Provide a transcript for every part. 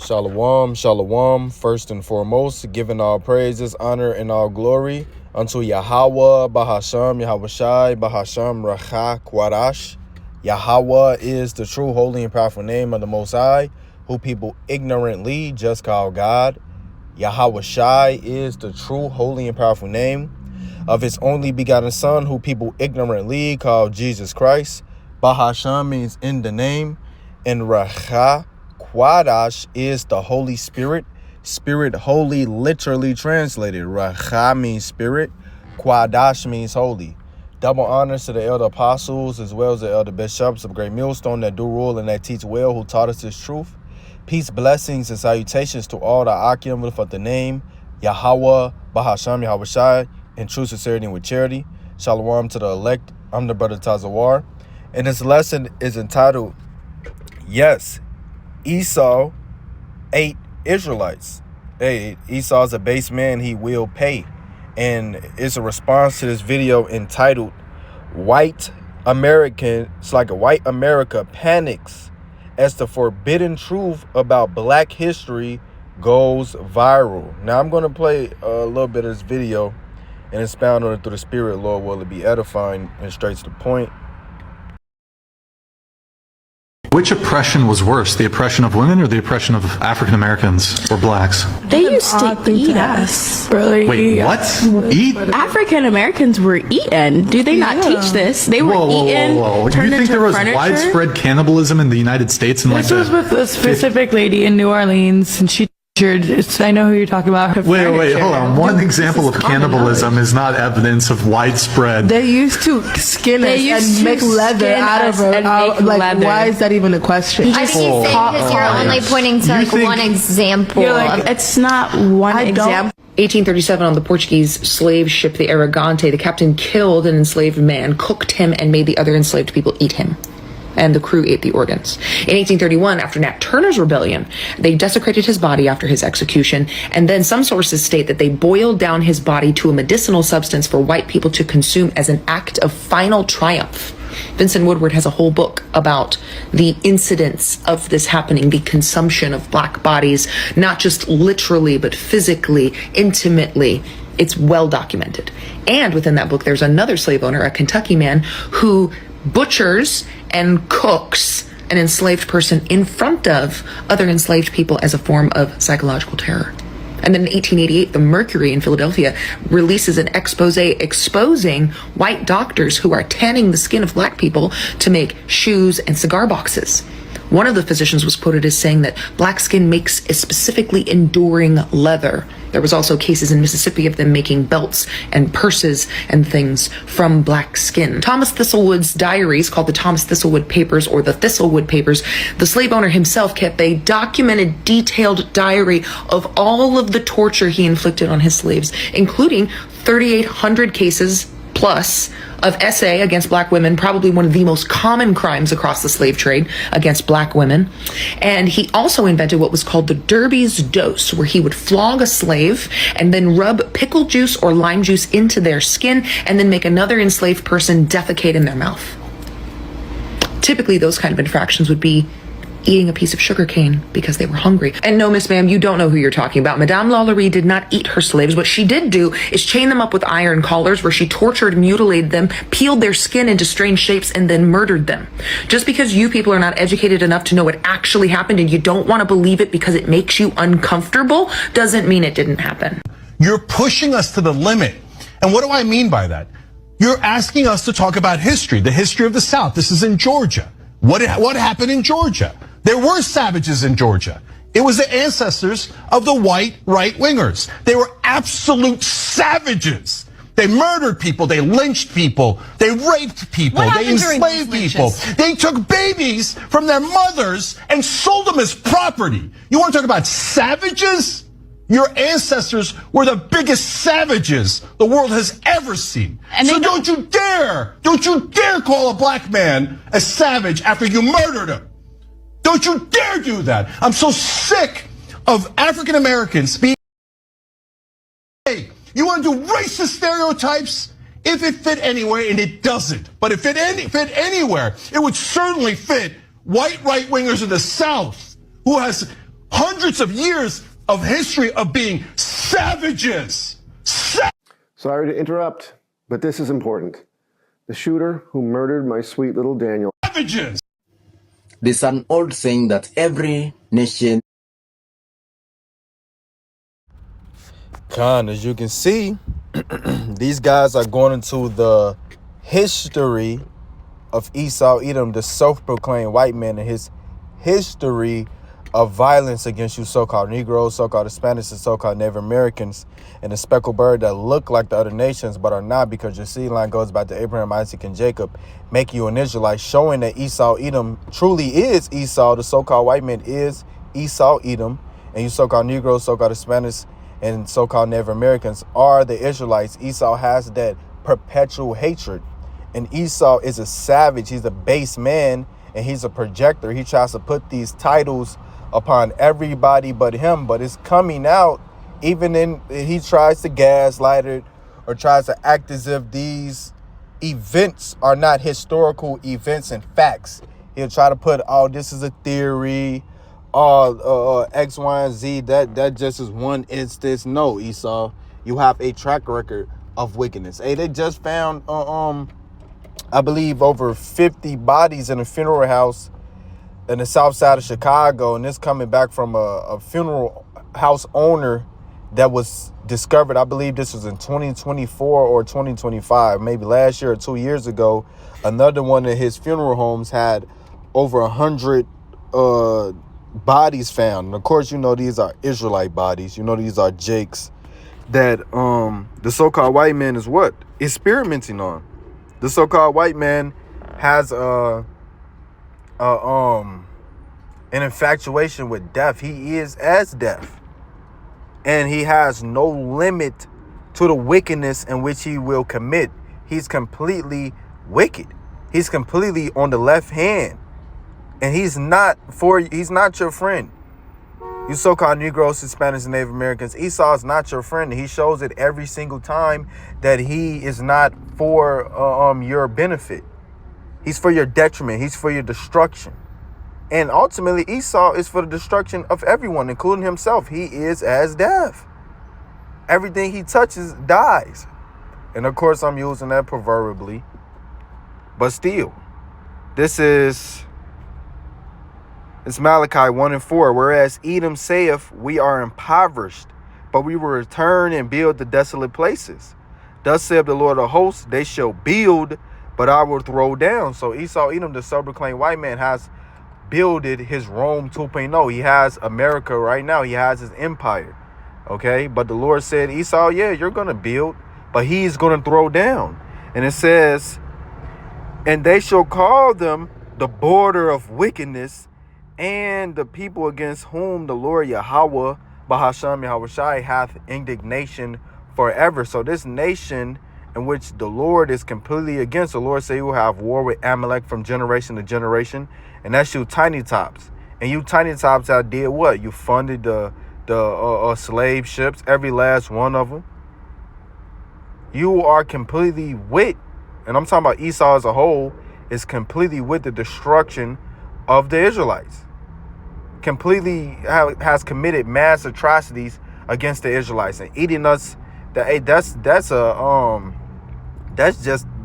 Shalom, shalom. First and foremost, giving all praises, honor, and all glory unto Yahweh, Bahasham, Yahawashi, Bahasham, Racha, Kwadash. Yahweh is the true, holy, and powerful name of the Most High, who people ignorantly just call God. Yahawashi is the true, holy, and powerful name of his only begotten Son, who people ignorantly call Jesus Christ. Bahasham means in the name, and Racha, Kwadash is the Holy Spirit. Spirit holy, literally translated. Racha means spirit. Kwadash means holy. Double honors to the elder apostles as well as the elder bishops of Great Millstone that do rule and that teach well, who taught us this truth. Peace, blessings, and salutations to all the Akim of the name Yahweh, Bahasham, Yahawashi, in true sincerity and with charity. Shalom to the elect. I'm the brother Tazawar. And this lesson is entitled, Yes, Esau ate Israelites. Hey, Esau's a base man, he will pay. And it's a response to this video entitled White America panics as the forbidden truth about black history goes viral. Now I'm going to play a little bit of this video and expound on it through the Spirit. Lord, will it be edifying and straight to the point. Which oppression was worse, the oppression of women or the oppression of African Americans or blacks? They used to eat us. Wait, what? Eat? African Americans were eaten. Do they not teach this? They were eaten. Do you think there was widespread cannibalism in the United States? In This was with a specific lady in New Orleans, and she I know who you're talking about. Wait, hold on. One example of cannibalism is not evidence of widespread. They used to skin us and make leather out of it. Why is that even a question? I think he's saying because you're only pointing to one example. It's not one example. 1837, on the Portuguese slave ship, the Aragante, the captain killed an enslaved man, cooked him, and made the other enslaved people eat him. And the crew ate the organs. In 1831, after Nat Turner's rebellion, they desecrated his body after his execution, and then some sources state that they boiled down his body to a medicinal substance for white people to consume as an act of final triumph. Vincent Woodward has a whole book about the incidents of this happening, the consumption of black bodies, not just literally, but physically, intimately. It's well documented. And within that book, there's another slave owner, a Kentucky man, who butchers and cooks an enslaved person in front of other enslaved people as a form of psychological terror. And then in 1888, the Mercury in Philadelphia releases an expose exposing white doctors who are tanning the skin of black people to make shoes and cigar boxes. One of the physicians was quoted as saying that black skin makes a specifically enduring leather. There was also cases in Mississippi of them making belts and purses and things from black skin. Thomas Thistlewood's diaries, called the Thomas Thistlewood Papers or the Thistlewood Papers, the slave owner himself kept a documented, detailed diary of all of the torture he inflicted on his slaves, including 3,800 cases plus of SA against black women, probably one of the most common crimes across the slave trade against black women. And he also invented what was called the Derby's dose, where he would flog a slave and then rub pickle juice or lime juice into their skin and then make another enslaved person defecate in their mouth. Typically, those kind of infractions would be eating a piece of sugar cane because they were hungry. And no, Miss Ma'am, you don't know who you're talking about. Madame Lalaurie did not eat her slaves. What she did do is chain them up with iron collars, where she tortured, mutilated them, peeled their skin into strange shapes, and then murdered them. Just because you people are not educated enough to know what actually happened and you don't want to believe it because it makes you uncomfortable doesn't mean it didn't happen. You're pushing us to the limit. And what do I mean by that? You're asking us to talk about history, the history of the South. This is in Georgia. What happened in Georgia? There were savages in Georgia. It was the ancestors of the white right-wingers. They were absolute savages. They murdered people. They lynched people. They raped people. They enslaved people. They took babies from their mothers and sold them as property. You want to talk about savages? Your ancestors were the biggest savages the world has ever seen. So don't you dare call a black man a savage after you murdered him. Don't you dare do that. I'm so sick of African Americans being, hey, you want to do racist stereotypes? If it fit anywhere, and it doesn't, but if it fit anywhere, it would certainly fit white right-wingers in the South who has hundreds hundreds of years of history of being savages. Sorry to interrupt, but this is important. The shooter who murdered my sweet little Daniel. Savages. There's an old saying that every nation. Khan, as you can see, these guys are going into the history of Esau Edom, the self-proclaimed white man, and his history of violence against you so-called Negroes, so-called Hispanics, and so-called Native Americans, and the speckled bird that look like the other nations but are not, because your seed line goes back to Abraham, Isaac, and Jacob, make you an Israelite, showing that Esau Edom truly is Esau. The so-called white man is Esau Edom, and you so-called Negroes, so-called Hispanics, and so-called Native Americans are the Israelites. Esau has that perpetual hatred, and Esau is a savage. He's a base man, and he's a projector. He tries to put these titles upon everybody but him, but it's coming out. Even in, he tries to gaslight it or tries to act as if these events are not historical events and facts. He'll try to put, oh, this is a theory, X, Y, and Z. That just is one instance. No, Esau, you have a track record of wickedness. Hey, they just found, I believe, over 50 bodies in a funeral house in the south side of Chicago, and this coming back from a funeral house owner that was discovered. I believe this was in 2024 or 2025, maybe last year or 2 years ago. Another one of his funeral homes had over 100 bodies found. And of course, you know, these are Israelite bodies. You know, these are Jakes that the so-called white man is what? Experimenting on. The so-called white man has an infatuation with death. He is as death, and he has no limit to the wickedness in which he will commit. He's completely wicked. He's completely on the left hand, and he's not your friend. You so-called Negroes, Hispanics, and Native Americans, Esau is not your friend. He shows it every single time that he is not for your benefit. He's for your detriment. He's for your destruction. And ultimately, Esau is for the destruction of everyone, including himself. He is as death. Everything he touches dies. And of course, I'm using that proverbially. But still, it's Malachi 1:4. Whereas Edom saith, we are impoverished, but we will return and build the desolate places. Thus saith the Lord of hosts, they shall build, but I will throw down. So Esau Edom, the self-proclaimed white man, has builded his Rome 2.0. He has America right now. He has his empire. Okay. But the Lord said, Esau, yeah, you're going to build, but he's going to throw down. And it says, and they shall call them the border of wickedness and the people against whom the Lord Yahweh, Bahasham Yahushai, hath indignation forever. So this nation in which the Lord is completely against, the Lord say you will have war with Amalek from generation to generation. And that's you tiny tops. And you tiny tops out did what? You funded the slave ships, every last one of them. You are completely with, and I'm talking about Esau as a whole, is completely with the destruction of the Israelites. Completely has committed mass atrocities against the Israelites and eating us. That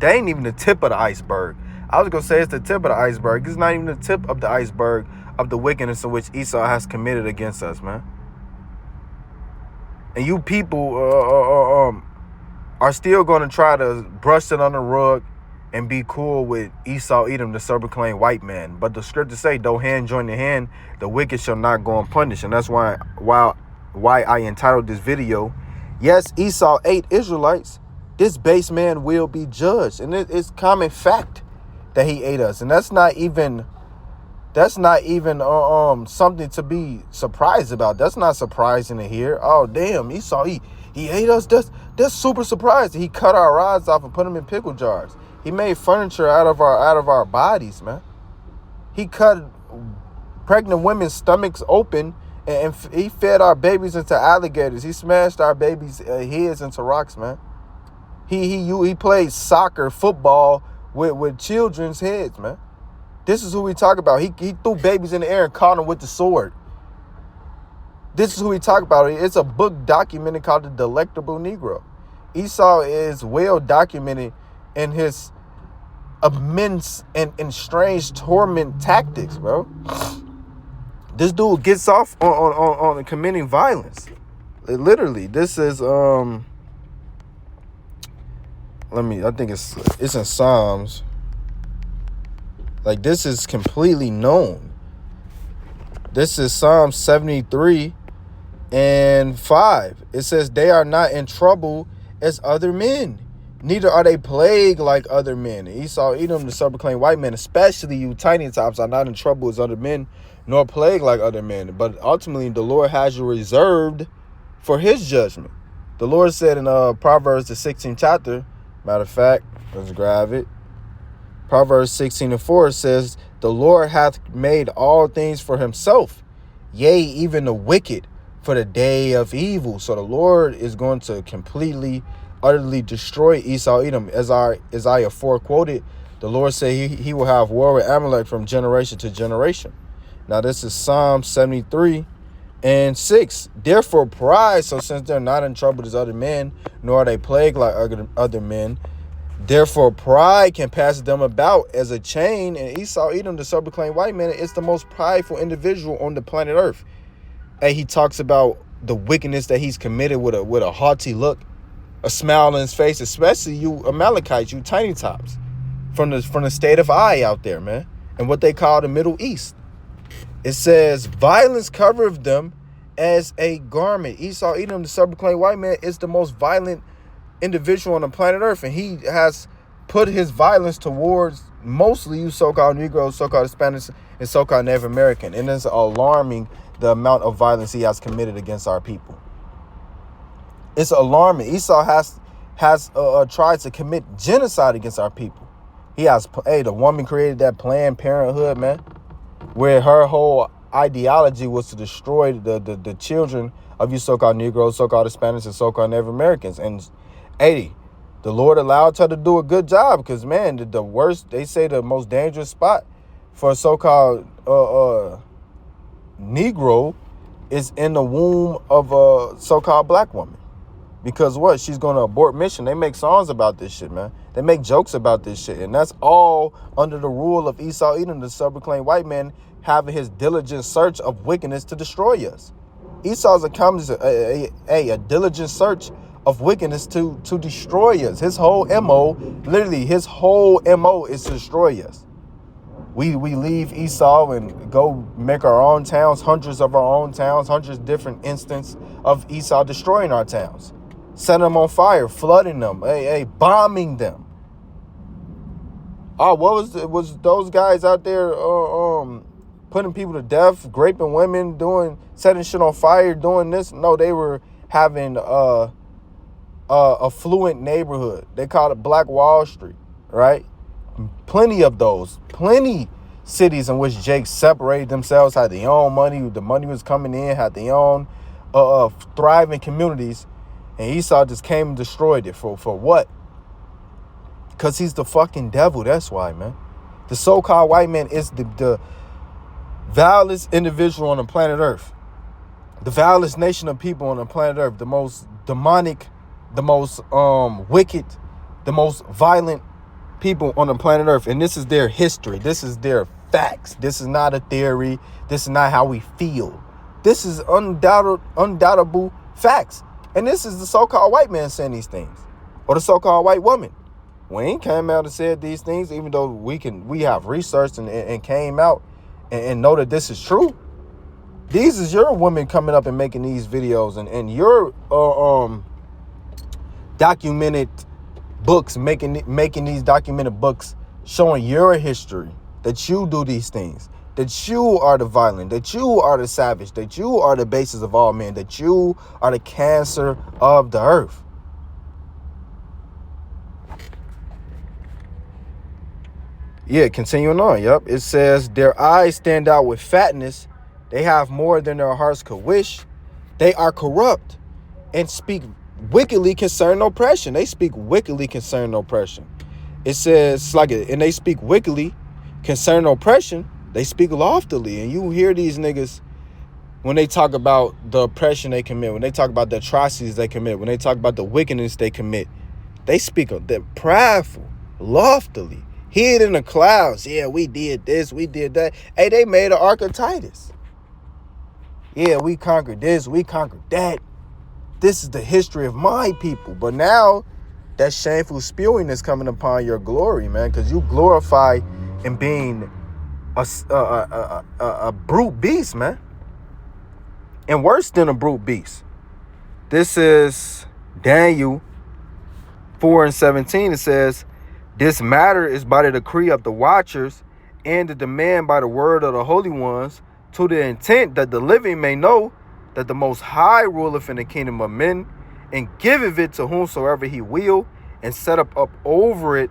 ain't even the tip of the iceberg. I was gonna say it's the tip of the iceberg. It's not even the tip of the iceberg of the wickedness in which Esau has committed against us, man. And you people are still gonna try to brush it on the rug and be cool with Esau Edom, the self-proclaimed white man. But the scriptures say, though hand join the hand, the wicked shall not go unpunished. And that's why I entitled this video, yes, Esau ate Israelites. This base man will be judged. And it's common fact that he ate us. And that's not even something to be surprised about. That's not surprising to hear. Oh, damn, Esau, he ate us. That's super surprising. He cut our rods off and put them in pickle jars. He made furniture out of our bodies, man. He cut pregnant women's stomachs open and he fed our babies into alligators. He smashed our babies' heads into rocks, man. He played soccer, football with children's heads, man. This is who we talk about. He threw babies in the air and caught them with the sword. This is who we talk about. It's a book documented called The Delectable Negro. Esau is well documented in his immense and strange torment tactics, bro. This dude gets off on committing violence. Literally, this is I think it's in Psalms. Like, this is completely known. This is Psalm 73 and 5. It says, they are not in trouble as other men, neither are they plagued like other men. Esau, Edom, the self-proclaimed white men, especially you tiny tops, are not in trouble as other men, nor plagued like other men. But ultimately, the Lord has you reserved for his judgment. The Lord said in Proverbs, the 16th chapter, matter of fact, let's grab it. Proverbs 16:4 says, the Lord hath made all things for himself, yea, even the wicked for the day of evil. So the Lord is going to completely, utterly destroy Esau, Edom. As Isaiah 4 quoted, the Lord said he will have war with Amalek from generation to generation. Now this is Psalm 73 and 6. Therefore pride, so since they're not in trouble as other men, nor are they plagued like other men, therefore pride can pass them about as a chain. And Esau, Edom, the self-proclaimed white man, is the most prideful individual on the planet Earth. And he talks about the wickedness that he's committed with a haughty look, a smile on his face, especially you Amalekites, you tiny tops, from the state of Ai out there, man, and what they call the Middle East. It says, violence covereth them as a garment. Esau, Edom, the self-proclaimed white man, is the most violent individual on the planet Earth, and he has put his violence towards mostly you so-called Negroes, so-called Hispanics, and so-called Native American. And it's alarming the amount of violence he has committed against our people. It's alarming. Esau has tried to commit genocide against our people. He has, the woman created that Planned Parenthood, man, where her whole ideology was to destroy the children of you so-called Negroes, so-called Hispanics, and so-called Native Americans. And the Lord allowed her to do a good job, because, man, the worst, they say the most dangerous spot for a so-called Negro is in the womb of a so-called black woman. Because what? She's going to abort mission. They make songs about this shit, man. They make jokes about this shit. And that's all under the rule of Esau, Edom, the self-proclaimed white man, having his diligent search of wickedness to destroy us. Esau's accomplished a diligent search of wickedness to destroy us. His whole MO, literally his whole MO is to destroy us. We leave Esau and go make our own towns, hundreds of our own towns, hundreds of different instances of Esau destroying our towns, setting them on fire, flooding them, bombing them. Oh, what was those guys out there putting people to death, raping women, setting shit on fire, doing this? No, they were having a affluent neighborhood. They called it Black Wall Street, right? Plenty of those, plenty cities in which Jake separated themselves, had their own money. The money was coming in, had their own thriving communities. And Esau just came and destroyed it. For what? Because he's the fucking devil. That's why, man. The so-called white man is the vilest individual on the planet Earth. The vilest nation of people on the planet Earth. The most demonic, the most wicked, the most violent people on the planet Earth. And this is their history. This is their facts. This is not a theory. This is not how we feel. This is undoubtable facts. And this is the so-called white man saying these things, or the so-called white woman. We ain't came out and said these things, even though we have researched and came out and know that this is true. These is your women coming up and making these videos, and your documented books, making these documented books showing your history, that you do these things, that you are the violent, that you are the savage, that you are the basis of all men, that you are the cancer of the earth. Yeah, continuing on. Yep. It says, their eyes stand out with fatness. They have more than their hearts could wish. They are corrupt and speak wickedly concerning oppression. They speak wickedly concerning oppression. It says, and they speak wickedly concerning oppression. They speak loftily. And you hear these niggas when they talk about the oppression they commit, when they talk about the atrocities they commit, when they talk about the wickedness they commit, they speak of the prideful, loftily, hid in the clouds. Yeah, we did this, we did that. Hey, they made an Ark of Titus. Yeah, we conquered this, we conquered that. This is the history of my people. But now that shameful spewing is coming upon your glory, man, because you glorify in being a brute beast, man. And worse than a brute beast. This is Daniel 4:17. It says, this matter is by the decree of the watchers and the demand by the word of the holy ones, to the intent that the living may know that the Most High ruleth in the kingdom of men, and giveth it to whomsoever he will, and set up over it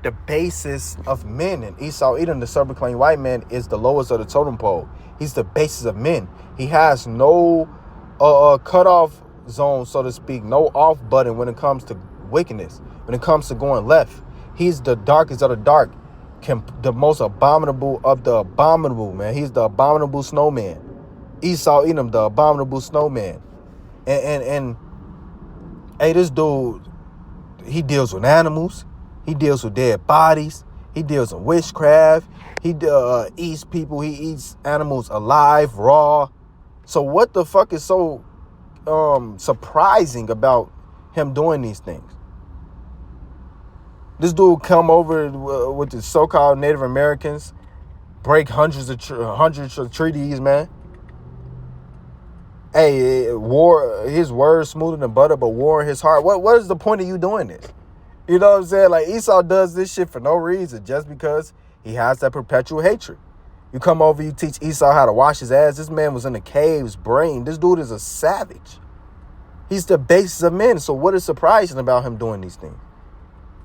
the basis of men. And Esau, Edom, the self-proclaimed white man, is the lowest of the totem pole. He's the basis of men. He has no cutoff zone, so to speak, no off button when it comes to wickedness, when it comes to going left. He's the darkest of the dark, the most abominable of the abominable, man. He's the abominable snowman. Esau, Edom, the abominable snowman. And hey, this dude, he deals with animals. He deals with dead bodies. He deals with witchcraft. He eats people. He eats animals alive, raw. So what the fuck is so surprising about him doing these things? This dude come over with the so-called Native Americans, break hundreds of treaties, man. Hey, war, his words smoother than butter, but war in his heart. What is the point of you doing this? You know what I'm saying? Like, Esau does this shit for no reason, just because he has that perpetual hatred. You come over, you teach Esau how to wash his ass. This man was in the caves, brain. This dude is a savage. He's the basis of men. So what is surprising about him doing these things?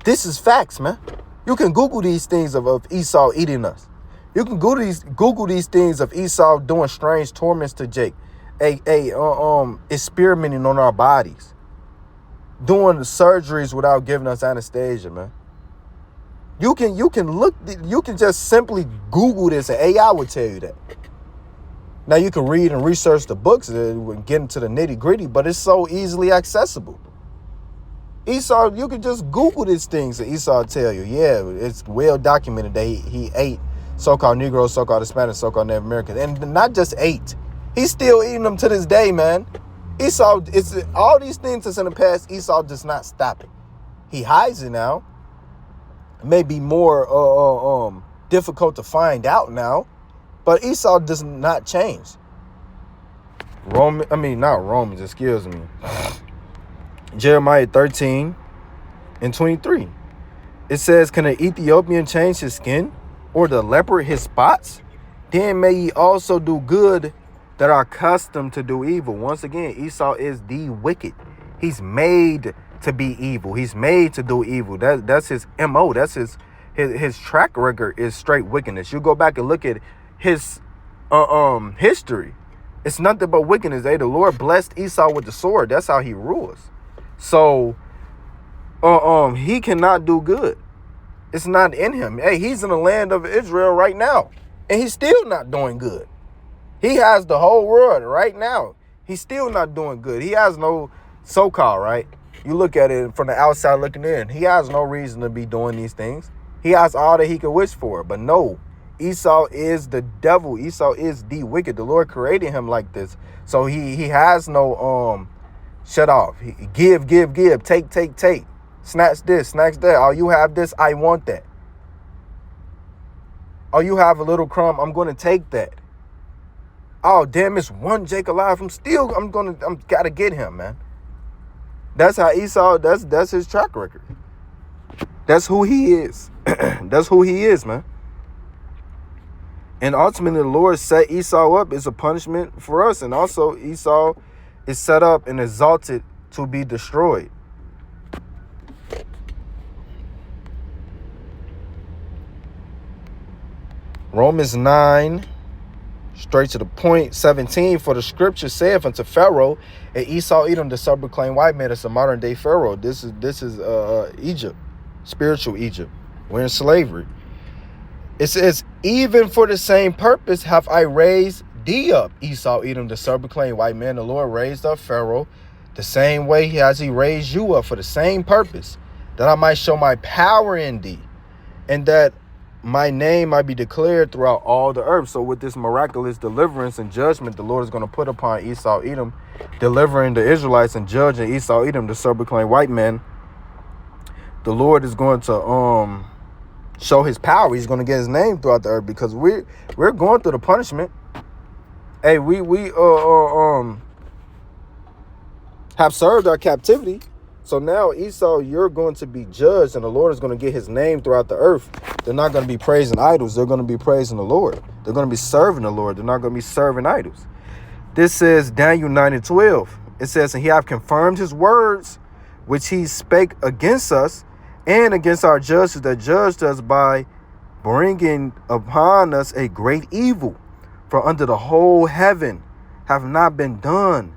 This is facts, man. You can Google these things of Esau eating us. You can Google these things of Esau doing strange torments to Jake. Experimenting on our bodies. Doing the surgeries without giving us anesthesia, man. You can just simply Google this and AI will tell you that. Now you can read and research the books and get into the nitty gritty, but it's so easily accessible. Esau, you can just Google these things and Esau tell you, yeah, it's well documented that he ate so-called Negroes, so-called Hispanics, so-called Native Americans, and not just ate. He's still eating them to this day, man. Esau, it's all these things that's in the past. Esau does not stop it. He hides it now. It may be more difficult to find out now, but Esau does not change. Not Romans, excuse me. Jeremiah 13:23. It says, can an Ethiopian change his skin, or the leopard his spots? Then may ye also do good that are accustomed to do evil. Once again, Esau is the wicked. He's made to be evil. He's made to do evil. That's his MO. That's his track record is straight wickedness. You go back and look at his history. It's nothing but wickedness. The Lord blessed Esau with the sword. That's how he rules. So he cannot do good. It's not in him. Hey, he's in the land of Israel right now, and he's still not doing good. He has the whole world right now. He's still not doing good. He has no so-called, right? You look at it from the outside looking in. He has no reason to be doing these things. He has all that he could wish for. But no, Esau is the devil. Esau is the wicked. The Lord created him like this. So he has no shut off. Give, take. Snatch this, snatch that. Oh, you have this, I want that. Oh, you have a little crumb, I'm going to take that. Oh, damn, it's one Jake alive. I'm gotta get him, man. That's how Esau, that's his track record. That's who he is. That's who he is, man. And ultimately, the Lord set Esau up as a punishment for us. And also, Esau is set up and exalted to be destroyed. Romans 9, straight to the point, 17. For the scripture saith unto Pharaoh, and Esau Edom, the self-proclaimed white man, is a modern day Pharaoh. This is Egypt, spiritual Egypt. We're in slavery. It says, even for the same purpose have I raised thee up, Esau, Edom, the serpent-clad white man. The Lord raised up Pharaoh the same way as he raised you up for the same purpose, that I might show my power in thee, and that my name might be declared throughout all the earth. So with this miraculous deliverance and judgment the Lord is going to put upon Esau, Edom, delivering the Israelites and judging Esau, Edom, the serpent-clad white man, the Lord is going to show his power. He's going to get his name throughout the earth, because we're going through the punishment. Hey, we have served our captivity. So now, Esau, you're going to be judged, and the Lord is going to get his name throughout the earth. They're not going to be praising idols. They're going to be praising the Lord. They're going to be serving the Lord. They're not going to be serving idols. This says Daniel 9:12. It says, and he hath confirmed his words, which he spake against us and against our judges that judged us, by bringing upon us a great evil. For under the whole heaven have not been done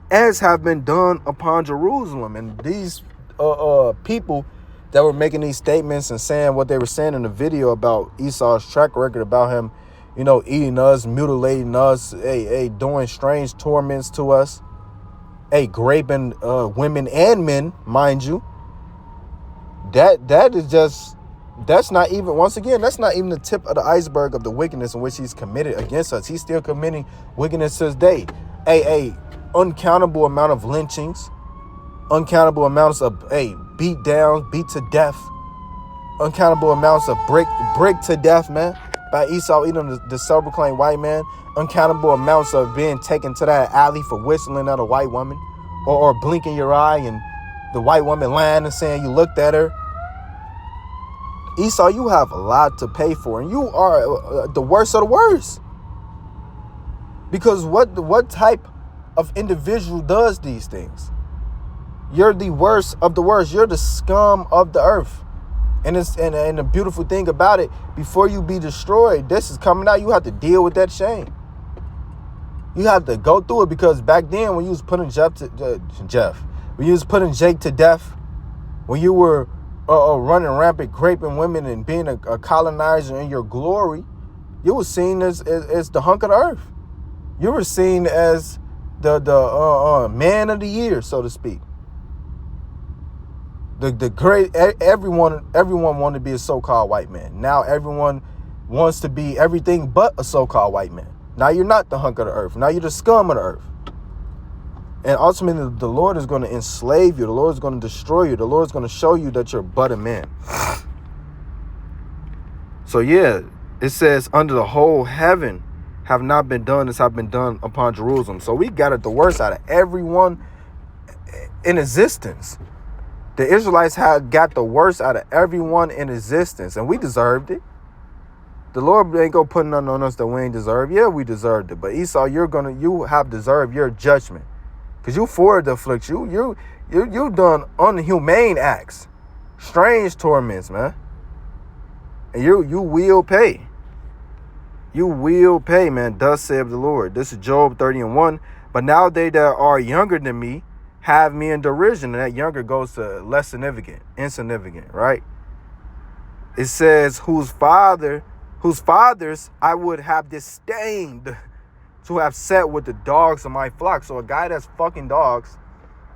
as have been done upon Jerusalem. And these people that were making these statements and saying what they were saying in the video about Esau's track record, about him, eating us, mutilating us, doing strange torments to us, raping women and men, mind you. That is just, that's not even, once again, that's not even the tip of the iceberg of the wickedness in which he's committed against us. He's still committing wickedness to this day. Uncountable amount of lynchings, uncountable amounts of beat downs, beat to death, uncountable amounts of break to death, man, by Esau, Edom, the serpent-clad white man, uncountable amounts of being taken to that alley for whistling at a white woman, or blinking your eye and the white woman lying and saying you looked at her. Esau, you have a lot to pay for, and you are the worst of the worst. Because what type of individual does these things? You're the worst of the worst. You're the scum of the earth. And the beautiful thing about it, before you be destroyed, this is coming out. You have to deal with that shame. You have to go through it, because back then when you was putting when you was putting Jake to death, when you were running rampant, raping women and being a colonizer in your glory, you were seen as the hunk of the earth. You were seen as the man of the year, so to speak. The great, everyone wanted to be a so-called white man. Now everyone wants to be everything but a so-called white man. Now you're not the hunk of the earth. Now you're the scum of the earth. And ultimately, the Lord is going to enslave you. The Lord is going to destroy you. The Lord is going to show you that you're but a man. So yeah, it says, under the whole heaven have not been done as have been done upon Jerusalem. So we got it the worst out of everyone in existence. The Israelites had got the worst out of everyone in existence, and we deserved it. The Lord ain't gonna put nothing on us that we ain't deserved. Yeah, we deserved it. But Esau, you have deserved your judgment, because you forward the affliction. You done unhumane acts, strange torments, man. And you will pay. You will pay, man. Thus saith the Lord. This is Job 30:1. But now they that are younger than me have me in derision. And that younger goes to less significant, insignificant, right? It says, whose fathers I would have disdained to have set with the dogs of my flock. So a guy that's fucking dogs,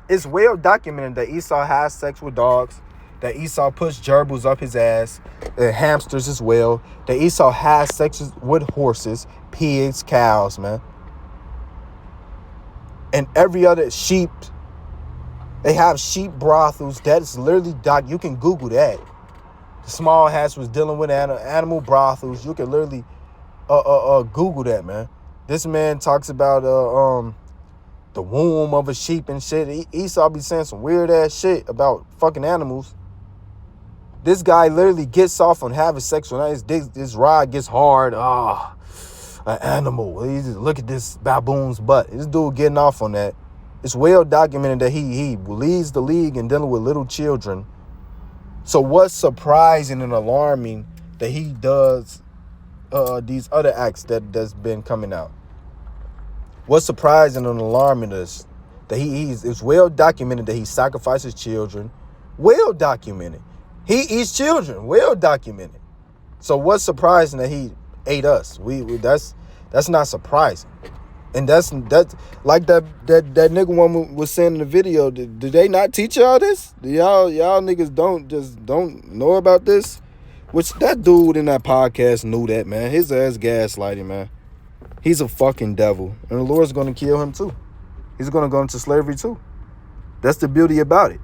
it's well documented that Esau has sex with dogs, that Esau puts gerbils up his ass, hamsters as well, that Esau has sex with horses, pigs, cows, man. And every other sheep. They have sheep brothels. That's literally, you can Google that. The Small Hats was dealing with animal brothels. You can literally Google that, man. This man talks about the womb of a sheep and shit. Esau be saying some weird ass shit about fucking animals. This guy literally gets off on having sex with his rod gets hard. An animal. He just look at this baboon's butt. This dude getting off on that. It's well documented that he leads the league in dealing with little children. So what's surprising and alarming that he does these other acts that's been coming out? What's surprising and alarming is that it's well documented that he sacrifices children. Well documented. He eats children. Well documented. So what's surprising that he ate us? That's not surprising. And that's like that nigga one was saying in the video. Did they not teach y'all this? Y'all niggas don't know about this? Which that dude in that podcast knew that, man. His ass gaslighting, man. He's a fucking devil. And the Lord's going to kill him too. He's going to go into slavery too. That's the beauty about it.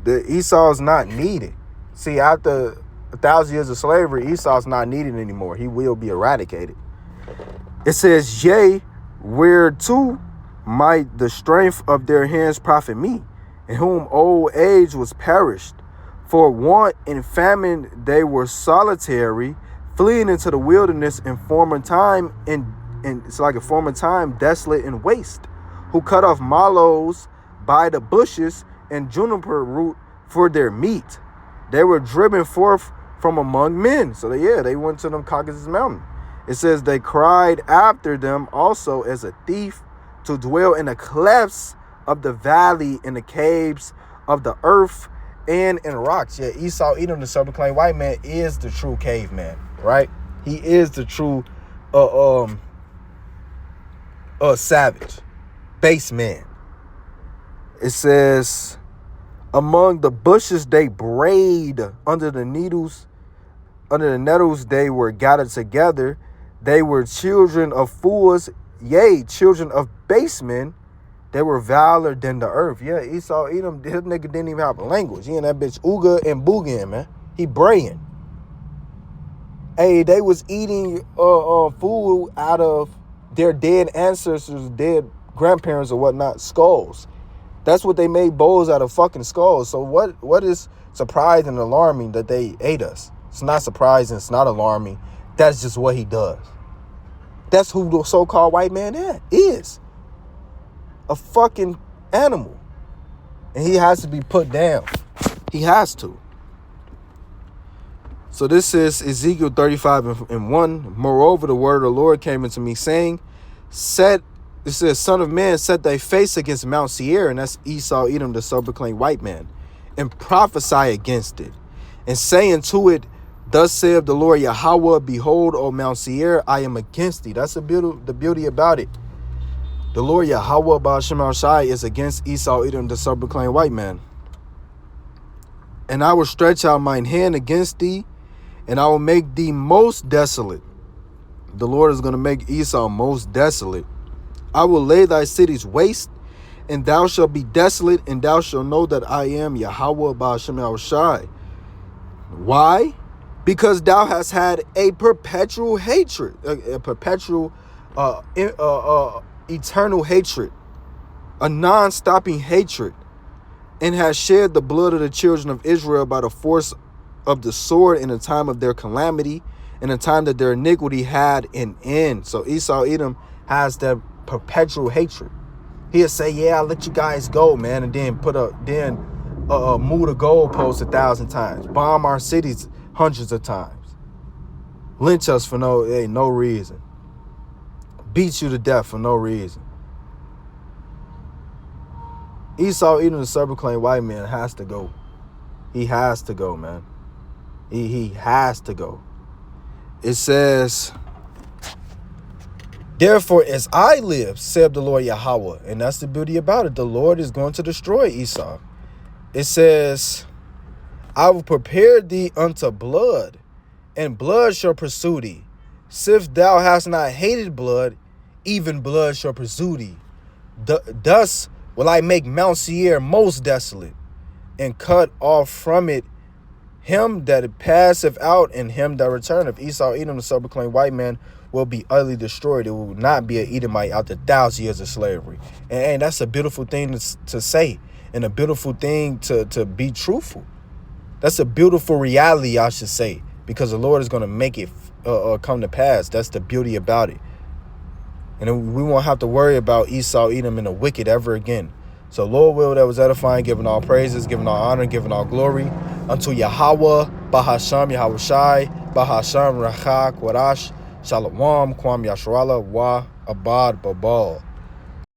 The Esau's not needed. See, after 1,000 years of slavery, Esau's not needed anymore. He will be eradicated. It says, yea, whereto might the strength of their hands profit me, in whom old age was perished. For want and famine they were solitary, fleeing into the wilderness in former time, and it's like a former time, desolate and waste, who cut off mallows by the bushes and juniper root for their meat. They were driven forth from among men. So they went to them Caucasus Mountain. It says they cried after them also as a thief, to dwell in the clefts of the valley, in the caves of the earth, and in rocks. Yeah, Esau, Edom, the self-proclaimed white man, is the true caveman, right? He is the true savage, base man. It says, among the bushes they brayed, under the nettles they were gathered together. They were children of fools, yea, children of base men. They were viler than the earth. Yeah, Esau, Edom, his nigga didn't even have a language. He and that bitch Uga and Boogin, man. He braying. Hey, they was eating food out of their dead ancestors, dead grandparents or whatnot, skulls. That's what they made bowls out of, fucking skulls. So what is surprising and alarming that they ate us? It's not surprising. It's not alarming. That's just what he does. That's who the so-called white man is. A fucking animal. And he has to be put down. He has to. So this is Ezekiel 35:1. Moreover, the word of the Lord came unto me, saying, it says, Son of man, set thy face against Mount Seir, and that's Esau, Edom, the self-proclaimed white man, and prophesy against it, and say unto it, Thus saith the Lord Yahweh, behold, O Mount Seir, I am against thee. That's the beauty about it. The Lord Yahweh Ba'ashem Shai is against Esau, Edom, the self-proclaimed white man. And I will stretch out mine hand against thee, and I will make thee most desolate. The Lord is going to make Esau most desolate. I will lay thy cities waste, and thou shalt be desolate, and thou shalt know that I am Yahweh Ba'ashem Shai. Why? Because thou hast had a perpetual hatred, a perpetual, eternal hatred, a non-stopping hatred, and has shed the blood of the children of Israel by the force of the sword in the time of their calamity, in the time that their iniquity had an end. So Esau, Edom, has that perpetual hatred. He'll say, yeah, I'll let you guys go, man, and then move the goalposts 1,000 times, bomb our cities hundreds of times, lynch us for no reason, beat you to death for no reason. Esau, Edom, the self-proclaimed white man, has to go. He has to go, man. He has to go. It says, therefore, as I live, saith the Lord Yahweh, and that's the beauty about it. The Lord is going to destroy Esau. It says, I will prepare thee unto blood, and blood shall pursue thee. Sith thou hast not hated blood, even blood shall pursue thee. Thus will I make Mount Seir most desolate, and cut off from it him that passeth out, and him that returneth. Esau, Edom, the self-proclaimed white man, will be utterly destroyed. It will not be an Edomite after 1,000 years of slavery. And that's a beautiful thing to say, and a beautiful thing to be truthful. That's a beautiful reality, I should say, because the Lord is going to make it come to pass. That's the beauty about it. And we won't have to worry about Esau, Edom, and the wicked ever again. So Lord will, that was edifying, giving all praises, giving all honor, giving all glory unto Yahweh, Bahasham, Yahweh Shai, Bahasham, Racha, Kwarash, Shalom, Kwam Yashrala, Wa, Abad, Babal.